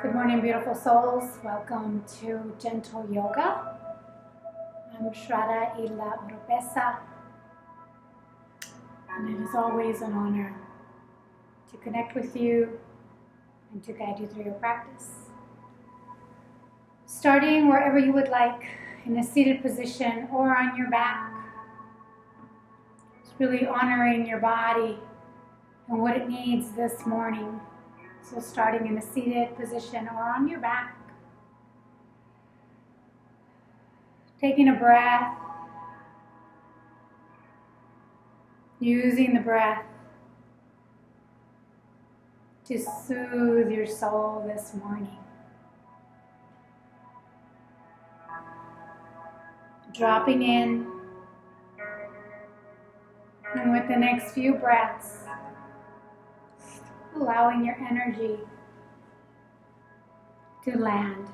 Good morning, beautiful souls. Welcome to Gentle Yoga. I'm Shraddha Ila Oropesa, and it is always an honor to connect with you and to guide you through your practice. Starting wherever you would like, in a seated position or on your back. It's really honoring your body and what it needs this morning. So starting in a seated position or on your back. Taking a breath. Using the breath to soothe your soul this morning. Dropping in. And with the next few breaths, allowing your energy to land.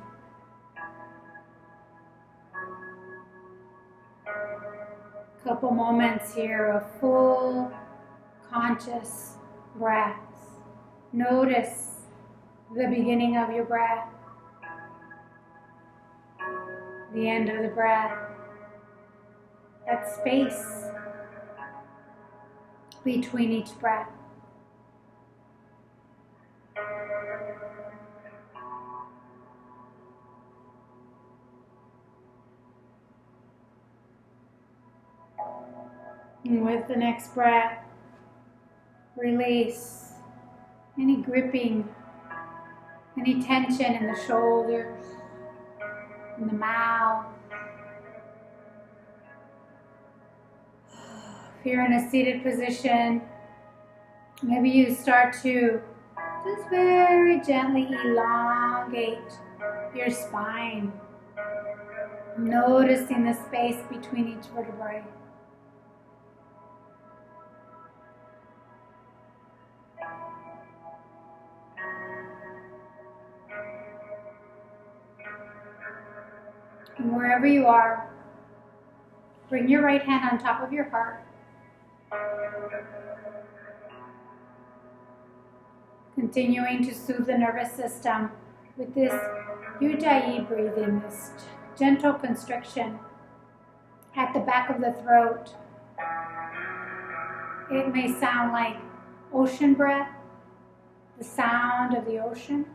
Couple moments here of full conscious breaths. Notice the beginning of your breath, the end of the breath, that space between each breath. And with the next breath, release any gripping, any tension in the shoulders, in the mouth. If you're in a seated position, maybe you start to just very gently elongate your spine, noticing the space between each vertebrae. And wherever you are, bring your right hand on top of your heart. Continuing to soothe the nervous system with this Ujjayi breathing, this gentle constriction at the back of the throat. It may sound like ocean breath, the sound of the ocean.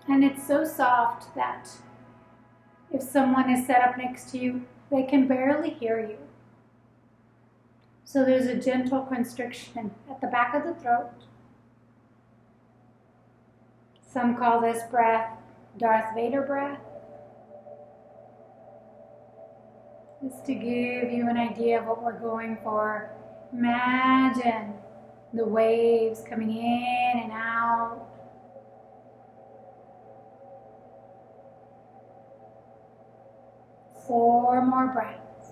And it's so soft that if someone is set up next to you, they can barely hear you. So there's a gentle constriction at the back of the throat. Some call this breath Darth Vader breath. Just to give you an idea of what we're going for. Imagine the waves coming in and out. Four more breaths.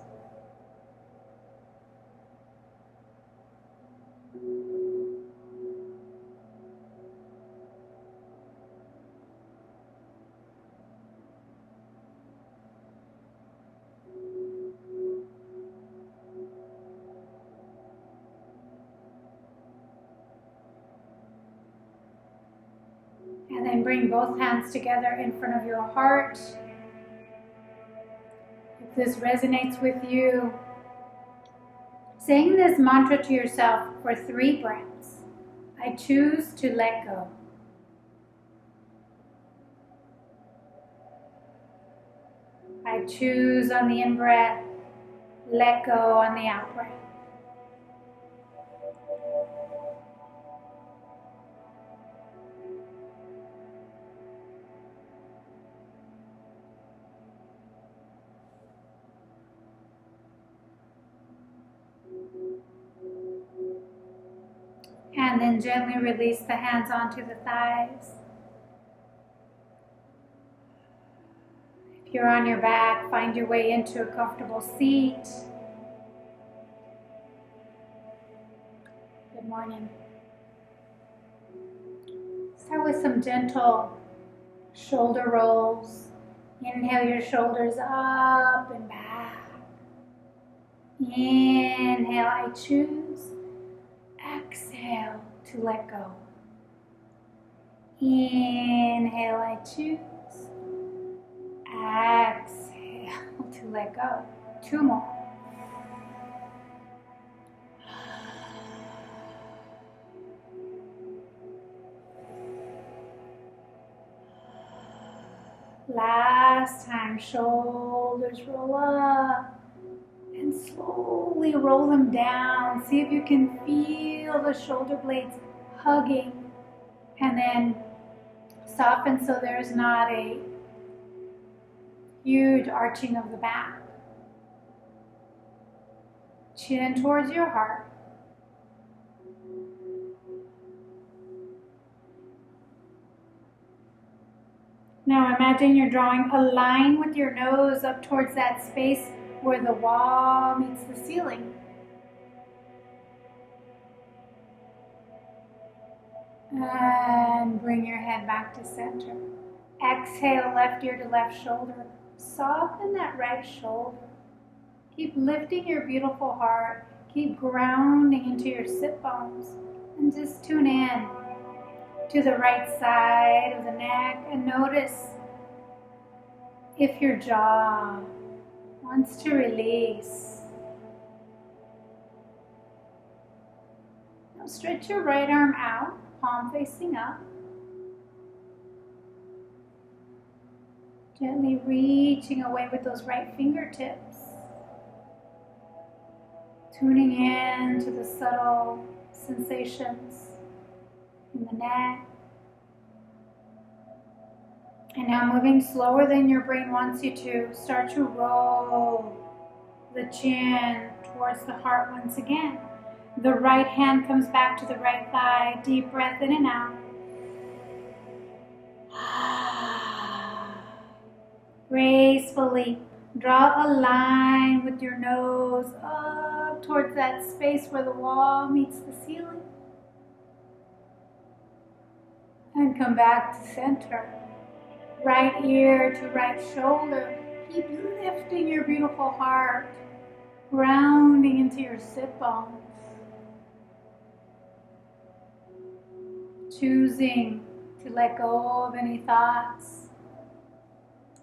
And then bring both hands together in front of your heart. If this resonates with you, saying this mantra to yourself for 3 breaths. I choose to let go. I choose on the in-breath, let go on the out-breath. And then gently release the hands onto the thighs. If you're on your back, find your way into a comfortable seat. Good morning. Start with some gentle shoulder rolls. Inhale your shoulders up and back. Inhale, I choose. Exhale to let go. Inhale, I choose. Exhale to let go. 2 more. Last time, shoulders roll up and slowly roll them down. See if you can feel the shoulder blades hugging, and then soften so there's not a huge arching of the back. Chin towards your heart. Now imagine you're drawing a line with your nose up towards that space where the wall meets the ceiling. And bring your head back to center. Exhale, left ear to left shoulder. Soften that right shoulder. Keep lifting your beautiful heart. Keep grounding into your sit bones. And just tune in to the right side of the neck and notice if your jaw wants to release. Now stretch your right arm out, palm facing up. Gently reaching away with those right fingertips. Tuning in to the subtle sensations in the neck. And now moving slower than your brain wants you to, start to roll the chin towards the heart once again. The right hand comes back to the right thigh. Deep breath in and out. Gracefully draw a line with your nose up towards that space where the wall meets the ceiling. And come back to center. Right ear to right shoulder. Keep lifting your beautiful heart, grounding into your sit bones. Choosing to let go of any thoughts.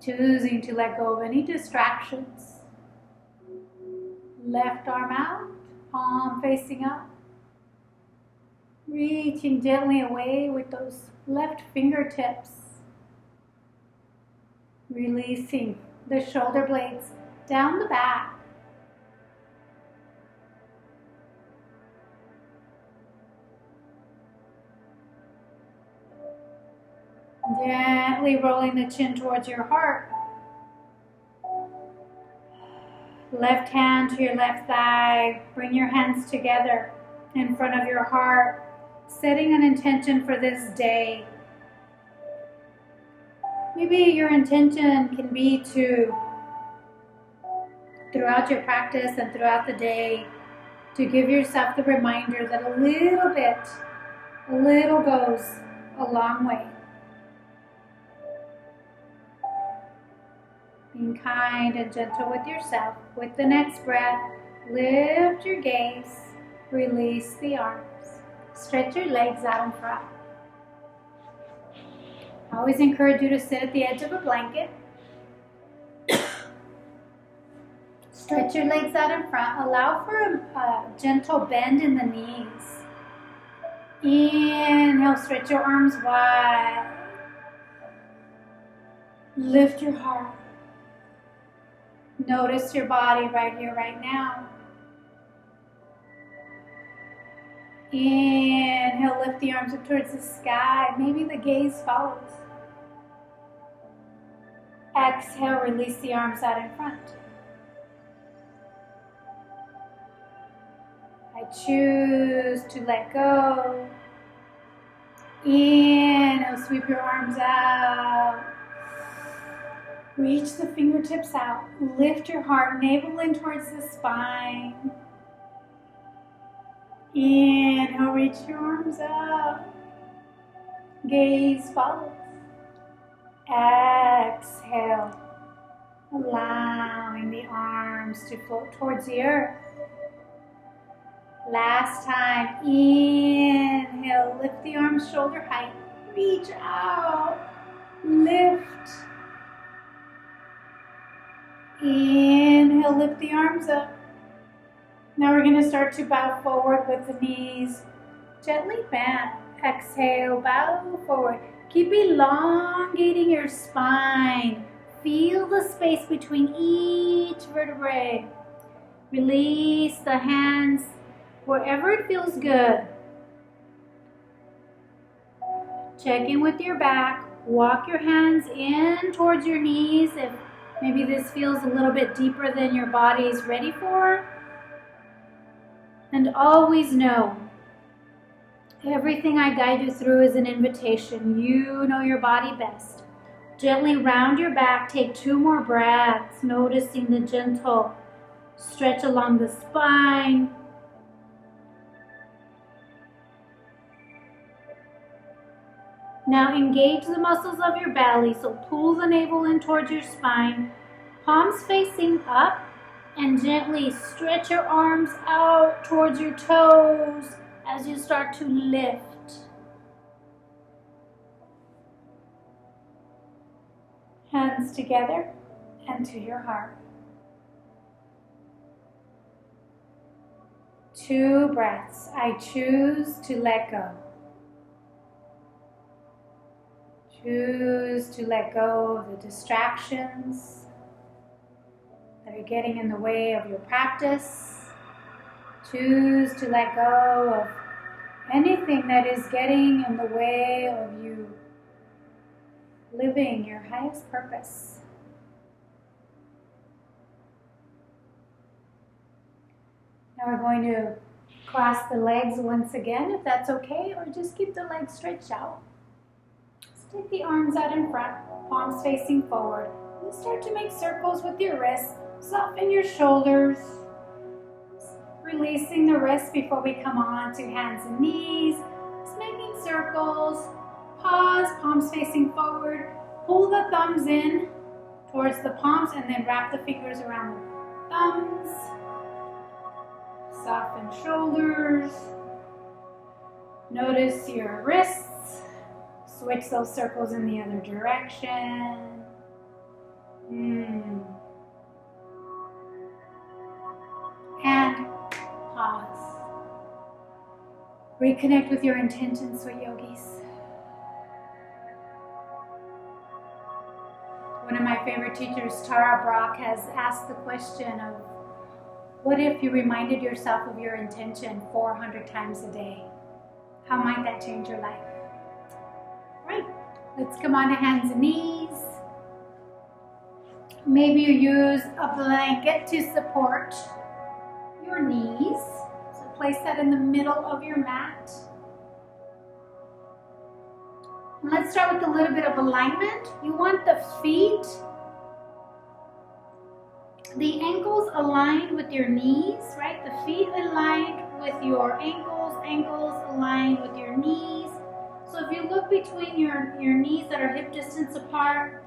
Choosing to let go of any distractions. Left arm out, palm facing up. Reaching gently away with those left fingertips. Releasing the shoulder blades down the back. Gently rolling the chin towards your heart. Left hand to your left thigh. Bring your hands together in front of your heart, setting an intention for this day. Maybe your intention can be to, throughout your practice and throughout the day, to give yourself the reminder that a little goes a long way. Being kind and gentle with yourself. With the next breath, lift your gaze, release the arms. Stretch your legs out in front. I always encourage you to sit at the edge of a blanket. Stretch your legs out in front. Allow for a gentle bend in the knees. Inhale, stretch your arms wide. Lift your heart. Notice your body right here, right now. Inhale, lift the arms up towards the sky. Maybe the gaze follows. Exhale, release the arms out in front. I choose to let go. Inhale, sweep your arms out. Reach the fingertips out. Lift your heart, navel in towards the spine. Inhale, reach your arms out. Gaze follows. Exhale, allowing the arms to float towards the earth. Last time, inhale, lift the arms shoulder height. Reach out. Lift. Inhale, lift the arms up. Now we're going to start to bow forward with the knees gently bent. Exhale, bow forward. Keep elongating your spine. Feel the space between each vertebrae. Release the hands wherever it feels good. Check in with your back. Walk your hands in towards your knees if maybe this feels a little bit deeper than your body is ready for. And always know, everything I guide you through is an invitation. You know your body best. Gently round your back. Take 2 more breaths, noticing the gentle stretch along the spine. Now engage the muscles of your belly, so pull the navel in towards your spine, palms facing up, and gently stretch your arms out towards your toes as you start to lift. Hands together and to your heart. 2 breaths. I choose to let go. Choose to let go of the distractions that are getting in the way of your practice. Choose to let go of anything that is getting in the way of you living your highest purpose. Now we're going to cross the legs once again, if that's okay, or just keep the legs stretched out. Stick the arms out in front, palms facing forward. And start to make circles with your wrists. Soften your shoulders. Releasing the wrists before we come on to hands and knees. Just making circles. Pause, palms facing forward. Pull the thumbs in towards the palms and then wrap the fingers around the thumbs. Soften shoulders. Notice your wrists. Switch those circles in the other direction. And pause. Reconnect with your intention, sweet yogis. One of my favorite teachers, Tara Brach, has asked the question of, what if you reminded yourself of your intention 400 times a day? How might that change your life? Right, let's come on to hands and knees. Maybe you use a blanket to support your knees. So place that in the middle of your mat. And let's start with a little bit of alignment. You want the feet, the ankles aligned with your knees, right? The feet aligned with your ankles, ankles aligned with your knees. So if you look between your knees that are hip distance apart,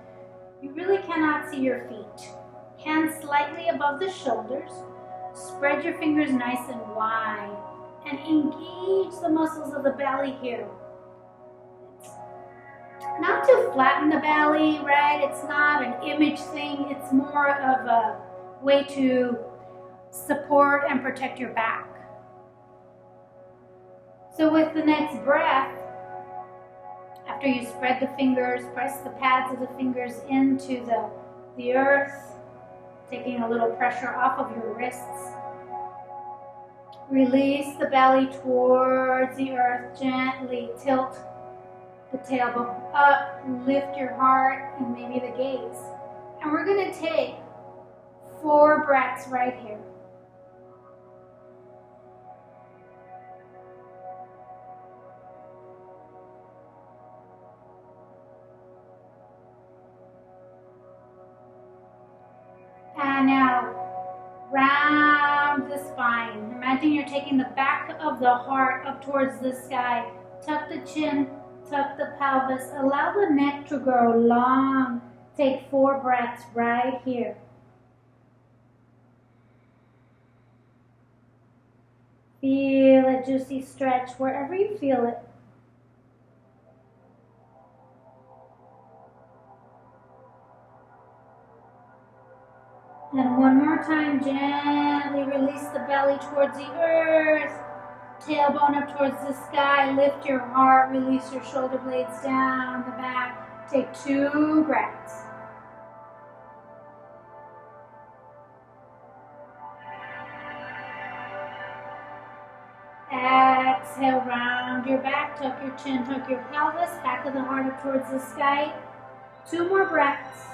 you really cannot see your feet. Hands slightly above the shoulders. Spread your fingers nice and wide and engage the muscles of the belly here. Not to flatten the belly, right? It's not an image thing. It's more of a way to support and protect your back. So with the next breath, after you spread the fingers, press the pads of the fingers into the earth, taking a little pressure off of your wrists. Release the belly towards the earth, gently tilt the tailbone up, lift your heart and maybe the gaze. And we're going to take 4 breaths right here. And now, round the spine. Imagine you're taking the back of the heart up towards the sky. Tuck the chin, tuck the pelvis. Allow the neck to grow long. Take 4 breaths right here. Feel a juicy stretch wherever you feel it. And one more time, gently release the belly towards the earth. Tailbone up towards the sky. Lift your heart. Release your shoulder blades down the back. Take 2 breaths. Exhale, round your back. Tuck your chin, tuck your pelvis. Back of the heart up towards the sky. 2 more breaths.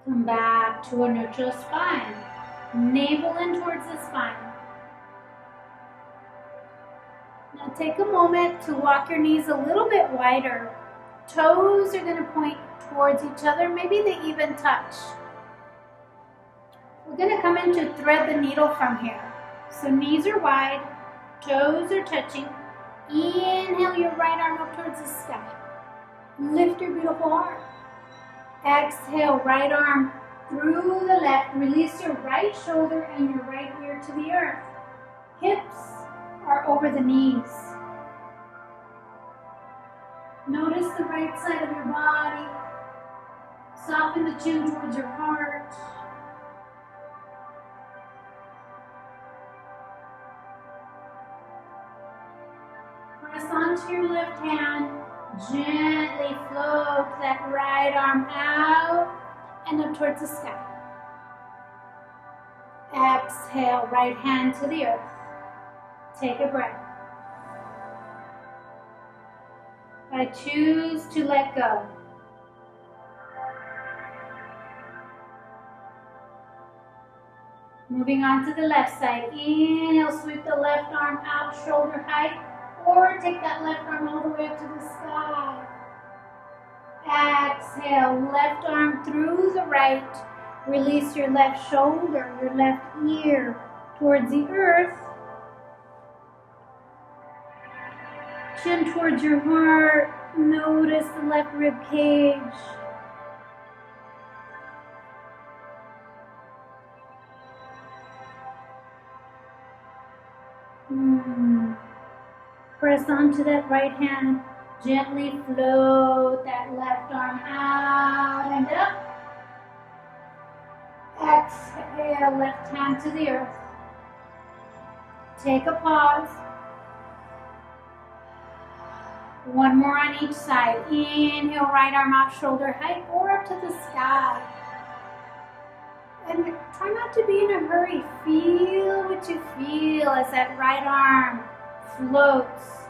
Come back to a neutral spine. Navel in towards the spine. Now take a moment to walk your knees a little bit wider. Toes are going to point towards each other. Maybe they even touch. We're going to come in to thread the needle from here. So knees are wide. Toes are touching. Inhale your right arm up towards the sky. Lift your beautiful heart. Exhale, right arm through the left. Release your right shoulder and your right ear to the earth. Hips are over the knees. Notice the right side of your body. Soften the chin towards your heart. Press onto your left hand. Gently float that right arm out and up towards the sky. Exhale, right hand to the earth. Take a breath. I choose to let go. Moving on to the left side. Inhale, sweep the left arm out, shoulder height. Or take that left arm all the way up to the sky. Exhale, left arm through the right. Release your left shoulder, your left ear towards the earth. Chin towards your heart. Notice the left rib cage. Press onto that right hand. Gently float that left arm out and up. Exhale, left hand to the earth. Take a pause. One more on each side. Inhale, right arm out, shoulder height, or up to the sky. And try not to be in a hurry. Feel what you feel as that right arm floats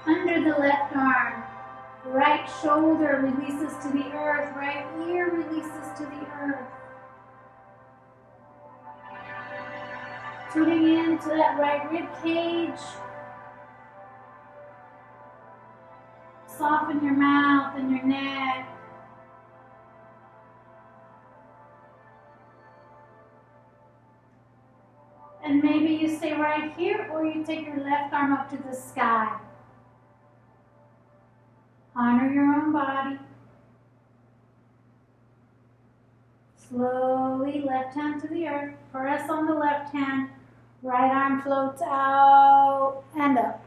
under the left arm. Right shoulder releases to the earth. Right ear releases to the earth. Tuning into that right rib cage. Soften your mouth and your neck. And maybe you stay right here or you take your left arm up to the sky. Honor your own body. Slowly, left hand to the earth. Press on the left hand. Right arm floats out and up.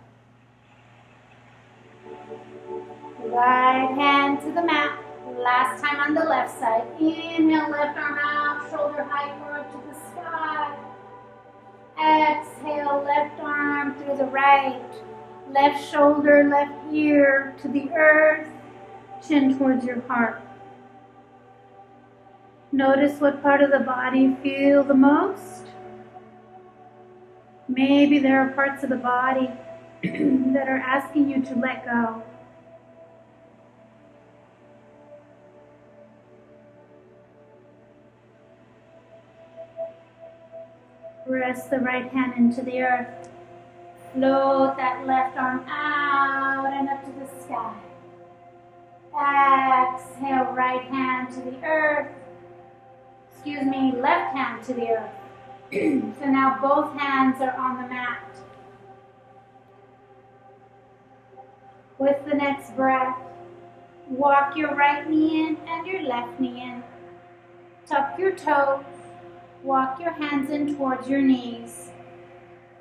Right hand to the mat. Last time on the left side. Inhale, left arm out, shoulder height or up to the sky. Exhale, left arm through the right. Left shoulder, left ear to the earth. Chin towards your heart. Notice what part of the body you feel the most. Maybe there are parts of the body that are asking you to let go. Press the right hand into the earth. Float that left arm out and up to the sky. Exhale, right hand to the earth. Left hand to the earth. So now both hands are on the mat. With the next breath, walk your right knee in and your left knee in. Tuck your toes. Walk your hands in towards your knees.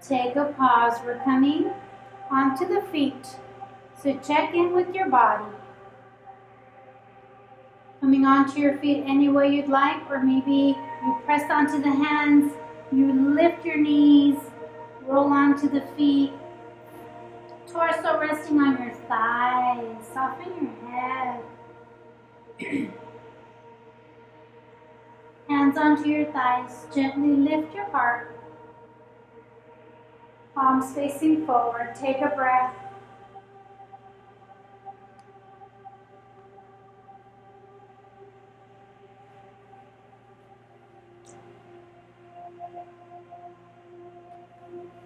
Take a pause. We're coming onto the feet. So check in with your body. Coming onto your feet any way you'd like, or maybe you press onto the hands, you lift your knees, roll onto the feet, torso resting on your thighs, soften your head. Hands onto your thighs, gently lift your heart, palms facing forward, take a breath.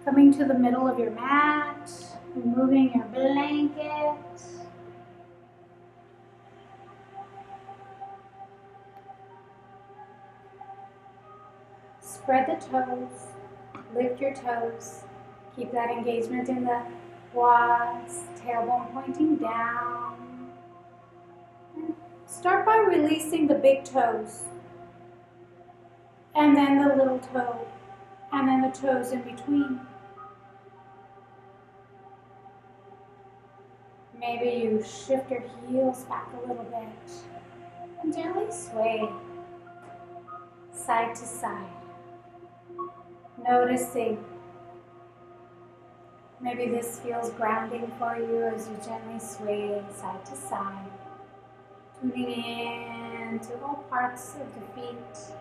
Coming to the middle of your mat, removing your blanket. Spread the toes, lift your toes. Keep that engagement in the quads, tailbone pointing down. And start by releasing the big toes, and then the little toe, and then the toes in between. Maybe you shift your heels back a little bit and gently sway side to side. Noticing, maybe this feels grounding for you as you gently sway side to side, tuning in to all parts of the feet,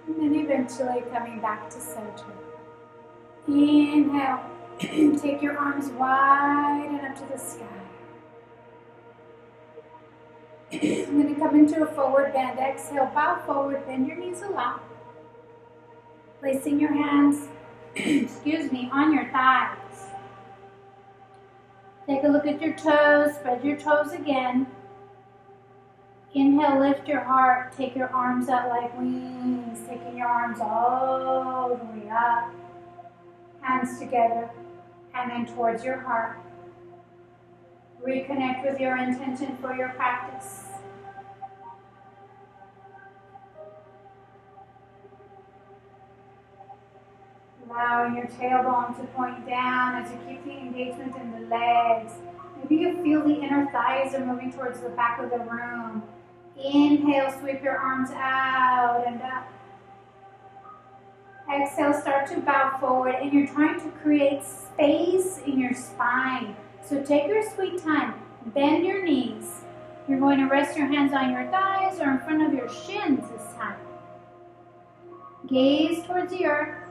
and then eventually coming back to center. Inhale, take your arms wide and up to the sky. I'm going to come into a forward bend. Exhale, bow forward, bend your knees a lot. Placing your hands, on your thighs. Take a look at your toes, spread your toes again. Inhale, lift your heart, take your arms out like wings, taking your arms all the way up. Hands together, and then towards your heart. Reconnect with your intention for your practice. Allowing your tailbone to point down as you keep the engagement in the legs. Maybe you feel the inner thighs are moving towards the back of the room. Inhale, sweep your arms out and up. Exhale, start to bow forward, and you're trying to create space in your spine. So take your sweet time, bend your knees. You're going to rest your hands on your thighs or in front of your shins this time. Gaze towards the earth.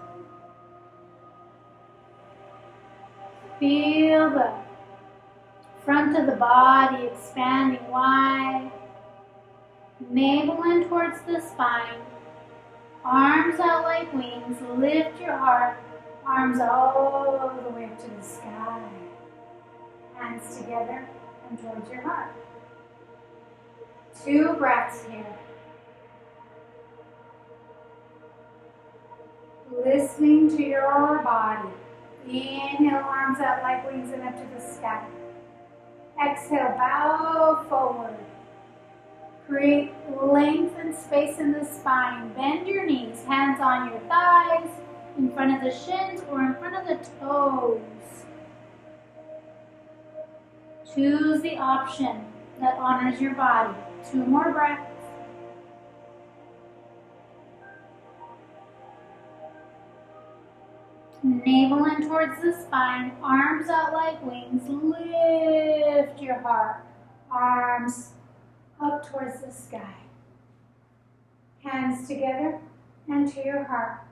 Feel the front of the body expanding wide. Navel in towards the spine. Arms out like wings. Lift your heart. Arms all the way up to the sky. Hands together and towards your heart. 2 breaths here. Listening to your body. Inhale, arms out like wings and up to the sky. Exhale, bow forward. Create length and space in the spine. Bend your knees, hands on your thighs, in front of the shins or in front of the toes. Choose the option that honors your body. 2 more breaths. Navel in towards the spine, arms out like wings. Lift your heart. Arms up towards the sky. Hands together and to your heart.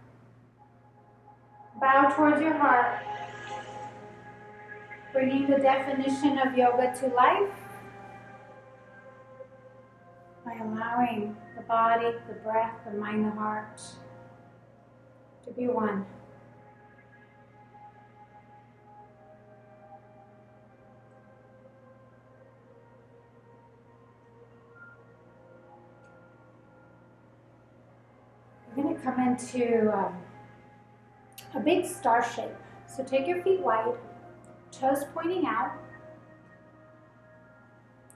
Bow towards your heart. Bringing the definition of yoga to life by allowing the body, the breath, the mind, the heart to be one. We're going to come into a big star shape. So take your feet wide, toes pointing out.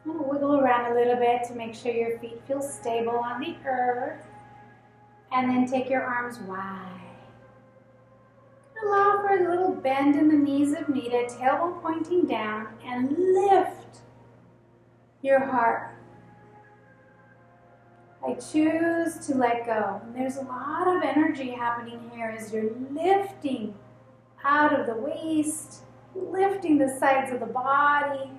And wiggle around a little bit to make sure your feet feel stable on the earth. And then take your arms wide. Allow for a little bend in the knees if needed, tailbone pointing down, and lift your heart. I choose to let go. And there's a lot of energy happening here as you're lifting out of the waist, lifting the sides of the body,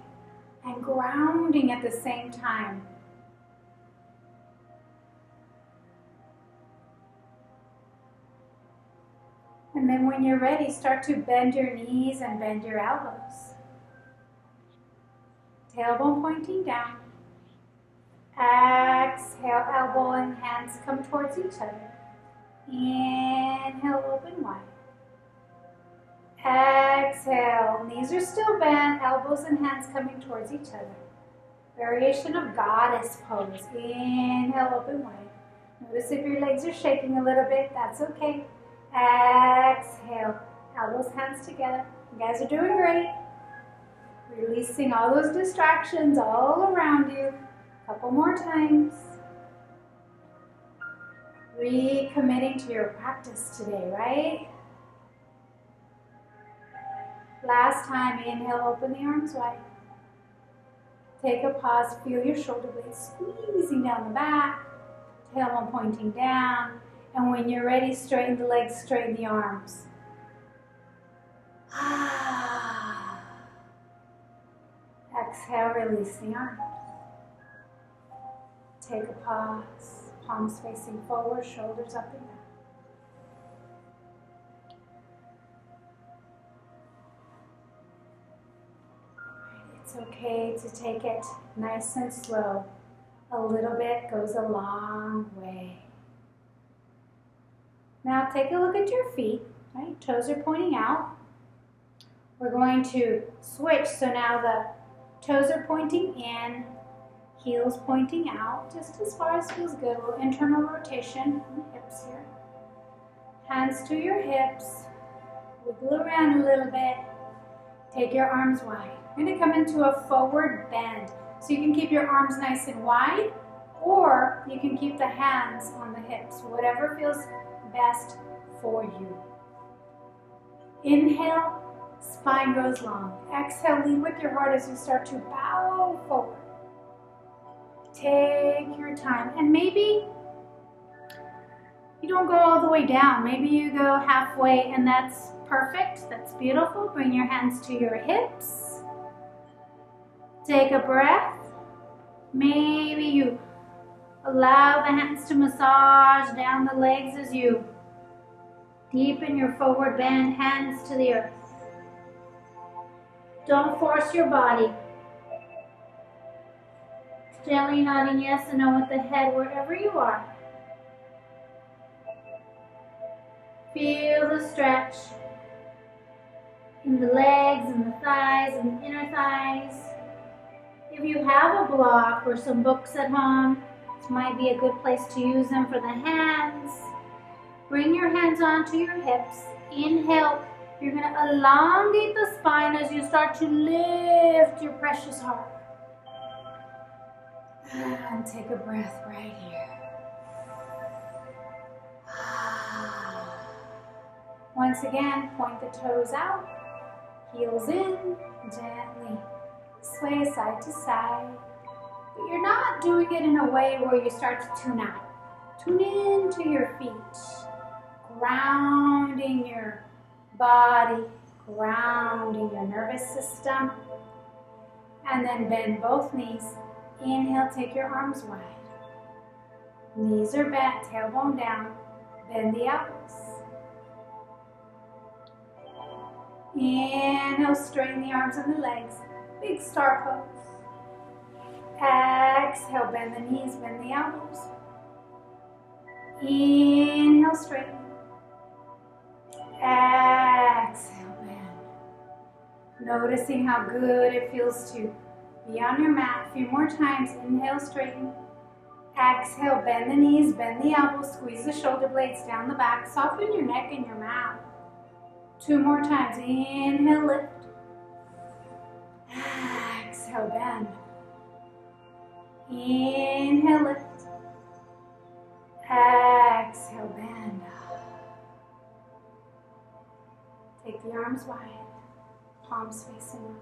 and grounding at the same time. And then when you're ready, start to bend your knees and bend your elbows. Tailbone pointing down. Exhale, elbow and hands come towards each other. Inhale, open wide. Exhale, knees are still bent, elbows and hands coming towards each other. Variation of goddess pose. Inhale, open wide. Notice if your legs are shaking a little bit, that's okay. Exhale, elbows, hands together. You guys are doing great. Releasing all those distractions all around you. A couple more times. Recommitting to your practice today, right? Last time, inhale, open the arms wide. Take a pause, feel your shoulder blades squeezing down the back, tailbone pointing down, and when you're ready, straighten the legs, straighten the arms. Exhale, release the arms. Take a pause, palms facing forward, shoulders up and down. It's okay to take it nice and slow. A little bit goes a long way. Now take a look at your feet, right? Toes are pointing out. We're going to switch, so now the toes are pointing in, heels pointing out, just as far as feels good. A little internal rotation in the hips here. Hands to your hips. Wiggle around a little bit. Take your arms wide. You're going to come into a forward bend. So you can keep your arms nice and wide, or you can keep the hands on the hips, whatever feels best for you. Inhale, spine grows long. Exhale, lead with your heart as you start to bow forward. Take your time, and maybe you don't go all the way down. Maybe you go halfway, and that's perfect. That's beautiful. Bring your hands to your hips. Take a breath. Maybe you allow the hands to massage down the legs as you deepen your forward bend, hands to the earth. Don't force your body. Gently nodding yes and no with the head wherever you are. Feel the stretch in the legs and the thighs and the inner thighs. If you have a block or some books at home, this might be a good place to use them for the hands. Bring your hands onto your hips. Inhale. You're going to elongate the spine as you start to lift your precious heart. And take a breath right here. Once again, point the toes out, heels in, gently sway side to side. But you're not doing it in a way where you start to tune out. Tune into your feet, grounding your body, grounding your nervous system. And then bend both knees. Inhale, take your arms wide. Knees are bent, tailbone down. Bend the elbows. Inhale, straighten the arms and the legs. Big star pose. Exhale, bend the knees, bend the elbows. Inhale, straighten. Exhale, bend. Noticing how good it feels to be on your mat. A few more times. Inhale, straighten. Exhale, bend the knees, bend the elbows, squeeze the shoulder blades down the back. Soften your neck and your mouth. 2 more times. Inhale, lift. Exhale, bend. Inhale, lift. Exhale, bend. arms wide, palms facing up.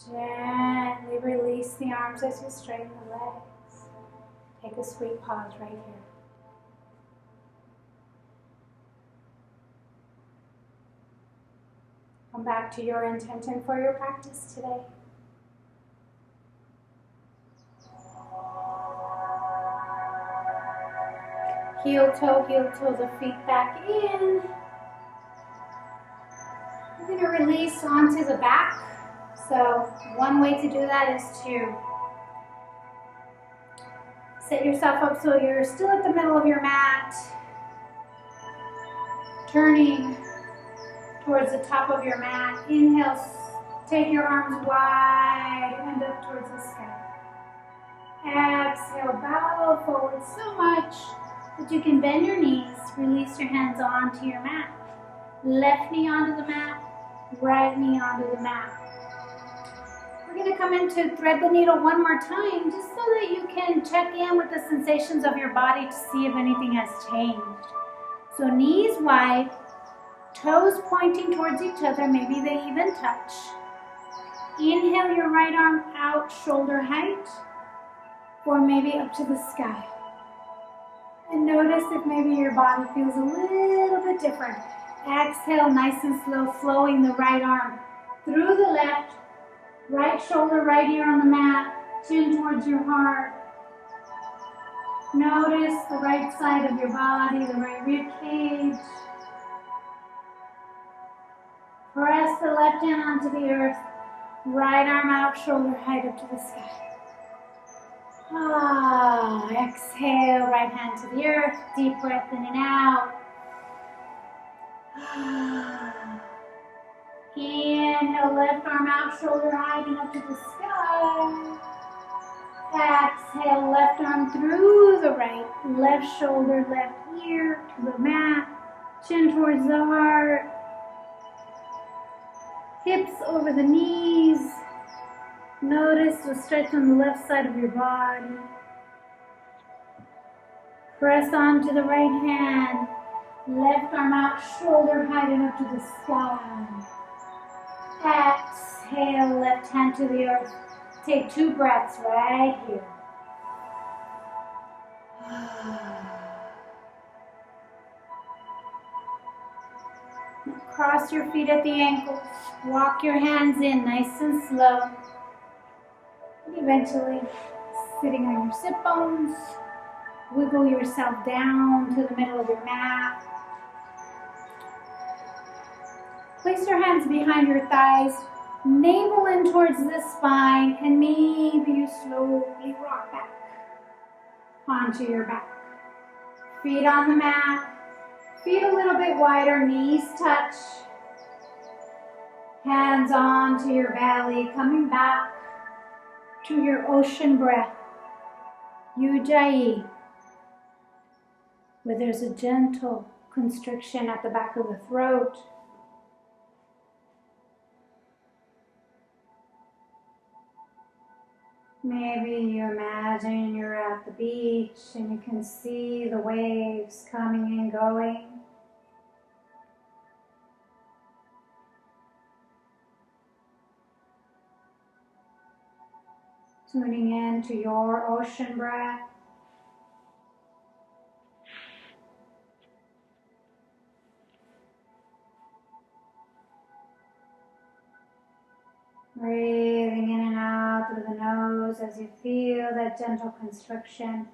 Gently release the arms as you straighten the legs. Take a sweet pause right here. Come back to your intention for your practice today. Heel toe the feet back in. You're going to release onto the back. So one way to do that is to set yourself up so you're still at the middle of your mat, turning towards the top of your mat. Inhale, take your arms wide and up towards the sky. Exhale, bow forward so much that you can bend your knees, release your hands onto your mat. Left knee onto the mat, right knee onto the mat. We're going to come into thread the needle one more time just so that you can check in with the sensations of your body to see if anything has changed. So knees wide, toes pointing towards each other, maybe they even touch. Inhale your right arm out, shoulder height, or maybe up to the sky. And notice if maybe your body feels a little bit different. Exhale, nice and slow, flowing the right arm through the left, right shoulder right here on the mat, chin towards your heart. Notice the right side of your body, the right rib cage. Press the left hand onto the earth, right arm out, shoulder height up to the sky. Exhale, right hand to the earth, deep breath in and out. Inhale, left arm out, shoulder height and up to the sky. Exhale, left arm through the right, left shoulder, left ear to the mat, chin towards the heart, hips over the knees. Notice the stretch on the left side of your body. Press onto the right hand. Left arm out, shoulder height and up to the sky. Exhale, left hand to the earth. Take 2 breaths right here. Cross your feet at the ankles. Walk your hands in nice and slow. Eventually, sitting on your sit bones, wiggle yourself down to the middle of your mat. Place your hands behind your thighs, navel in towards the spine, and maybe you slowly rock back onto your back. Feet on the mat, feet a little bit wider, knees touch. Hands onto your belly, coming back to your ocean breath, Ujjayi, where there's a gentle constriction at the back of the throat. Maybe you imagine you're at the beach and you can see the waves coming and going. Tuning in to your ocean breath. Breathing in and out through the nose as you feel that gentle constriction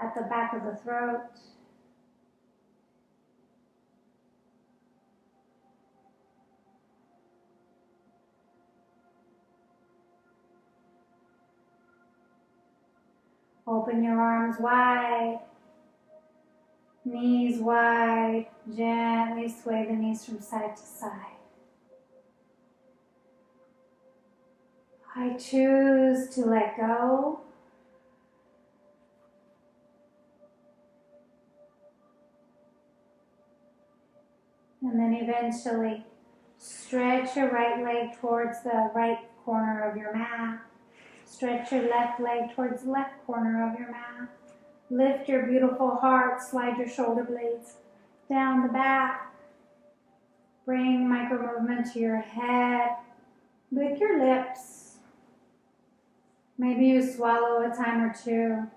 at the back of the throat. Open your arms wide, knees wide, gently sway the knees from side to side. I choose to let go. And then eventually stretch your right leg towards the right corner of your mat. Stretch your left leg towards the left corner of your mat. Lift your beautiful heart, slide your shoulder blades down the back. Bring micro movement to your head with your lips. Maybe you swallow a time or two.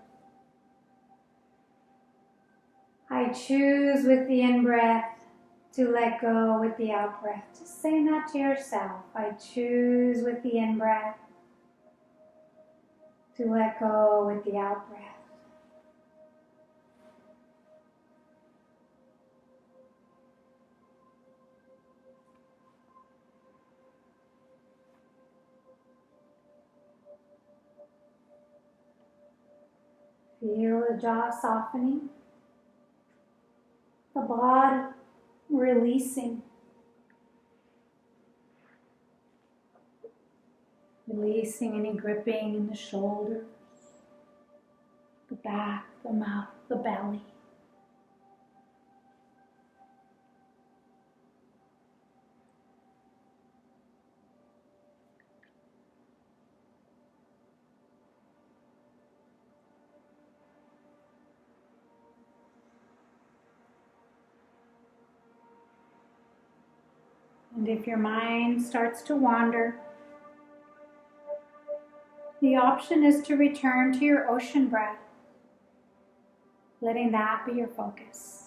I choose with the in-breath to let go with the out-breath. Just saying that to yourself. I choose with the in-breath to let go with the out-breath. Feel the jaw softening, the body releasing. Releasing any gripping in the shoulders, the back, the mouth, the belly. And if your mind starts to wander, the option is to return to your ocean breath, letting that be your focus.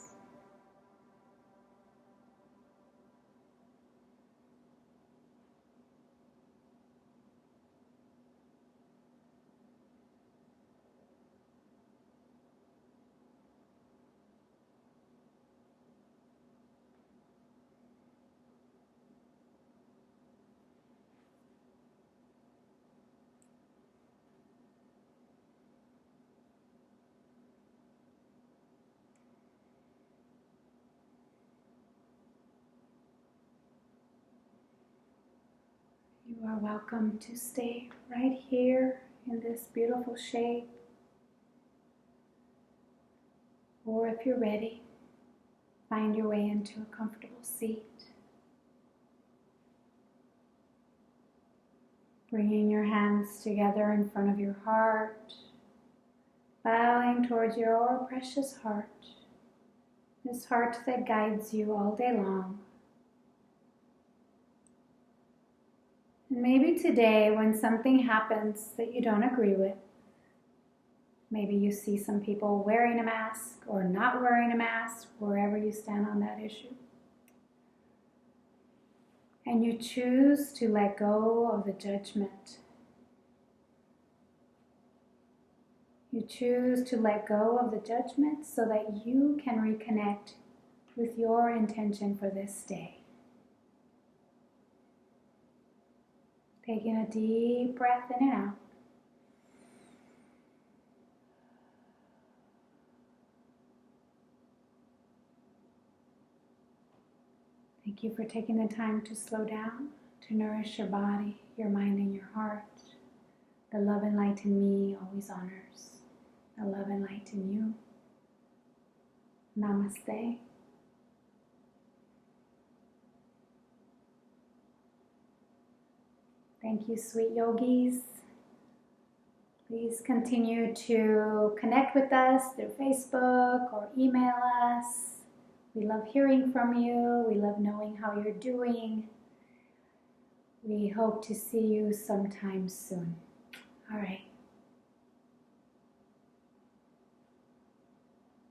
You are welcome to stay right here in this beautiful shape. Or if you're ready, find your way into a comfortable seat. Bringing your hands together in front of your heart, bowing towards your precious heart, this heart that guides you all day long. And maybe today, when something happens that you don't agree with, maybe you see some people wearing a mask or not wearing a mask, wherever you stand on that issue, and you choose to let go of the judgment. You choose to let go of the judgment so that you can reconnect with your intention for this day. Taking a deep breath in and out. Thank you for taking the time to slow down, to nourish your body, your mind, and your heart. The love and light in me always honors the love and light in you. Namaste. Thank you, sweet yogis. Please continue to connect with us through Facebook or email us. We love hearing from you. We love knowing how you're doing. We hope to see you sometime soon. All right.